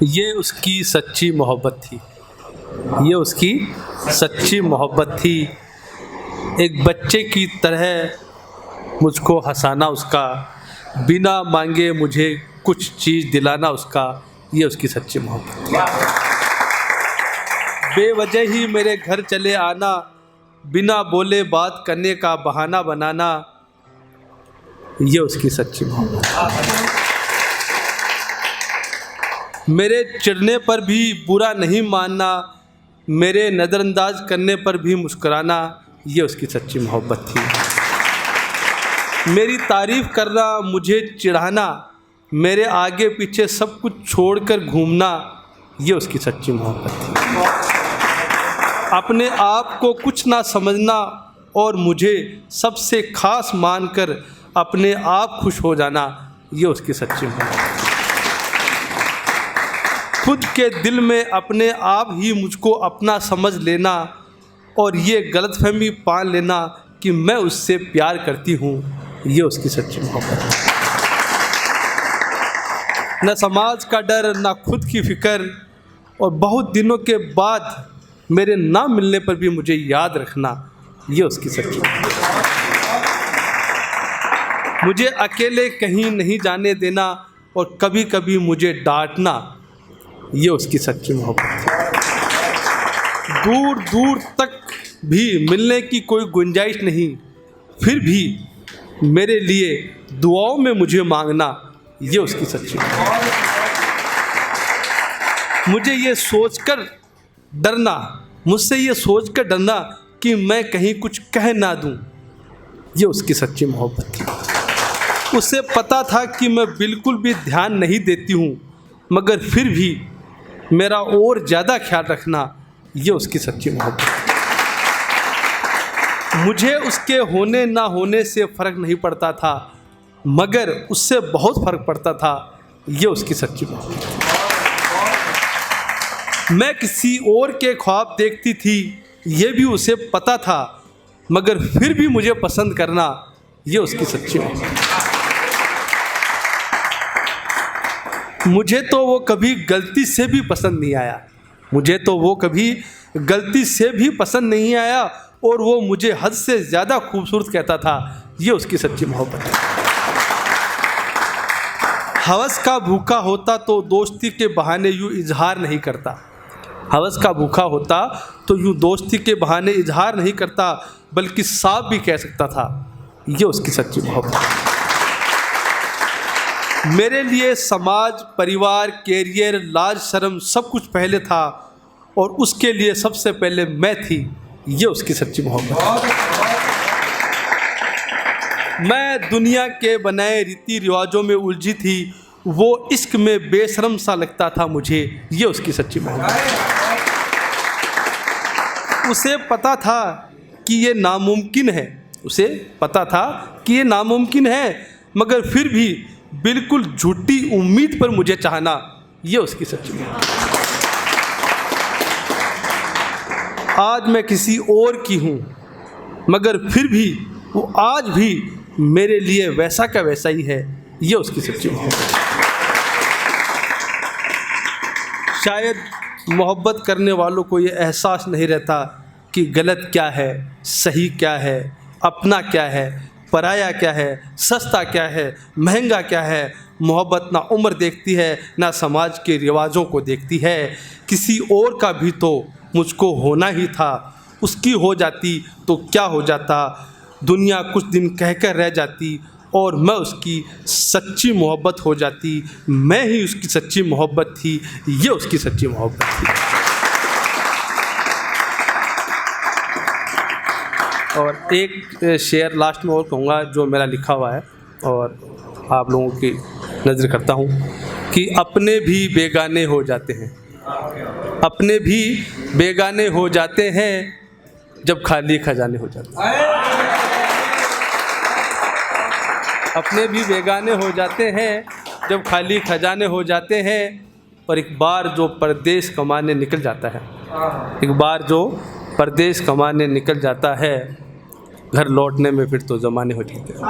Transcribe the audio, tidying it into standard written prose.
ये उसकी सच्ची मोहब्बत थी, ये उसकी सच्ची मोहब्बत थी। एक बच्चे की तरह मुझको हंसाना उसका, बिना मांगे मुझे कुछ चीज़ दिलाना उसका, ये उसकी सच्ची मोहब्बत थी। बेवजह ही मेरे घर चले आना, बिना बोले बात करने का बहाना बनाना, ये उसकी सच्ची मोहब्बत थी। मेरे चिढ़ने पर भी बुरा नहीं मानना, मेरे नज़रअंदाज करने पर भी मुस्कुराना, ये उसकी सच्ची मोहब्बत थी। मेरी तारीफ़ करना, मुझे चिढ़ाना, मेरे आगे पीछे सब कुछ छोड़कर घूमना, ये उसकी सच्ची मोहब्बत थी। अपने आप को कुछ ना समझना और मुझे सबसे खास मानकर अपने आप खुश हो जाना, ये उसकी सच्ची मोहब्बत थी। खुद के दिल में अपने आप ही मुझको अपना समझ लेना और ये गलतफहमी पाल लेना कि मैं उससे प्यार करती हूँ, ये उसकी सच्ची मोहब्बत है। न समाज का डर, न खुद की फिक्र, और बहुत दिनों के बाद मेरे ना मिलने पर भी मुझे याद रखना, ये उसकी सच्ची मोहब्बत है। मुझे अकेले कहीं नहीं जाने देना और कभी कभी मुझे डांटना, ये उसकी सच्ची मोहब्बत है। दूर दूर तक भी मिलने की कोई गुंजाइश नहीं, फिर भी मेरे लिए दुआओं में मुझे मांगना, ये उसकी सच्ची मोहब्बत है। मुझे ये सोचकर डरना, मुझसे ये सोचकर डरना कि मैं कहीं कुछ कह ना दूं, ये उसकी सच्ची मोहब्बत थी। उसे पता था कि मैं बिल्कुल भी ध्यान नहीं देती हूँ, मगर फिर भी मेरा और ज़्यादा ख्याल रखना, ये उसकी सच्ची मोहब्बत है। मुझे उसके होने ना होने से फ़र्क नहीं पड़ता था, मगर उससे बहुत फ़र्क पड़ता था, ये उसकी सच्ची मोहब्बत है। मैं किसी और के ख्वाब देखती थी, ये भी उसे पता था, मगर फिर भी मुझे पसंद करना, ये उसकी सच्ची मोहब्बत है। मुझे तो वो कभी गलती से भी पसंद नहीं आया, मुझे तो वो कभी गलती से भी पसंद नहीं आया, और वो मुझे हद से ज़्यादा खूबसूरत कहता था, ये उसकी सच्ची मोहब्बत है। हवस का भूखा होता तो दोस्ती के बहाने यूँ इजहार नहीं करता, हवस का भूखा होता तो यूँ दोस्ती के बहाने इजहार नहीं करता, बल्कि साफ भी कह सकता था, ये उसकी सच्ची मोहब्बत है। मेरे लिए समाज, परिवार, कैरियर, लाज शर्म सब कुछ पहले था, और उसके लिए सबसे पहले मैं थी, ये उसकी सच्ची मोहब्बत है। मैं दुनिया के बनाए रीति रिवाजों में उलझी थी, वो इश्क में बेशर्म सा लगता था मुझे, ये उसकी सच्ची मोहब्बत है। उसे पता था कि ये नामुमकिन है, उसे पता था कि ये नामुमकिन है, मगर फिर भी बिल्कुल झूठी उम्मीद पर मुझे चाहना, ये उसकी सच्ची मोहब्बत है। आज मैं किसी और की हूँ, मगर फिर भी वो आज भी मेरे लिए वैसा का वैसा ही है, ये उसकी सच्ची मोहब्बत है। शायद मोहब्बत करने वालों को ये एहसास नहीं रहता कि गलत क्या है, सही क्या है, अपना क्या है, पराया क्या है, सस्ता क्या है, महंगा क्या है। मोहब्बत ना उम्र देखती है, ना समाज के रिवाजों को देखती है। किसी और का भी तो मुझको होना ही था, उसकी हो जाती तो क्या हो जाता, दुनिया कुछ दिन कहकर रह जाती और मैं उसकी सच्ची मोहब्बत हो जाती। मैं ही उसकी सच्ची मोहब्बत थी, ये उसकी सच्ची मोहब्बत थी। और एक शेर लास्ट में और कहूँगा जो मेरा लिखा हुआ है और आप लोगों की नज़र करता हूँ कि अपने भी बेगाने हो जाते हैं, अपने भी बेगाने हो जाते हैं जब खाली खजाने हो जाते हैं। अपने भी बेगाने हो जाते हैं जब खाली खजाने हो जाते हैं। और एक बार जो परदेश कमाने निकल जाता है, एक बार जो परदेश कमाने निकल जाता है, घर लौटने में फिर तो ज़माने हो जाते हैं।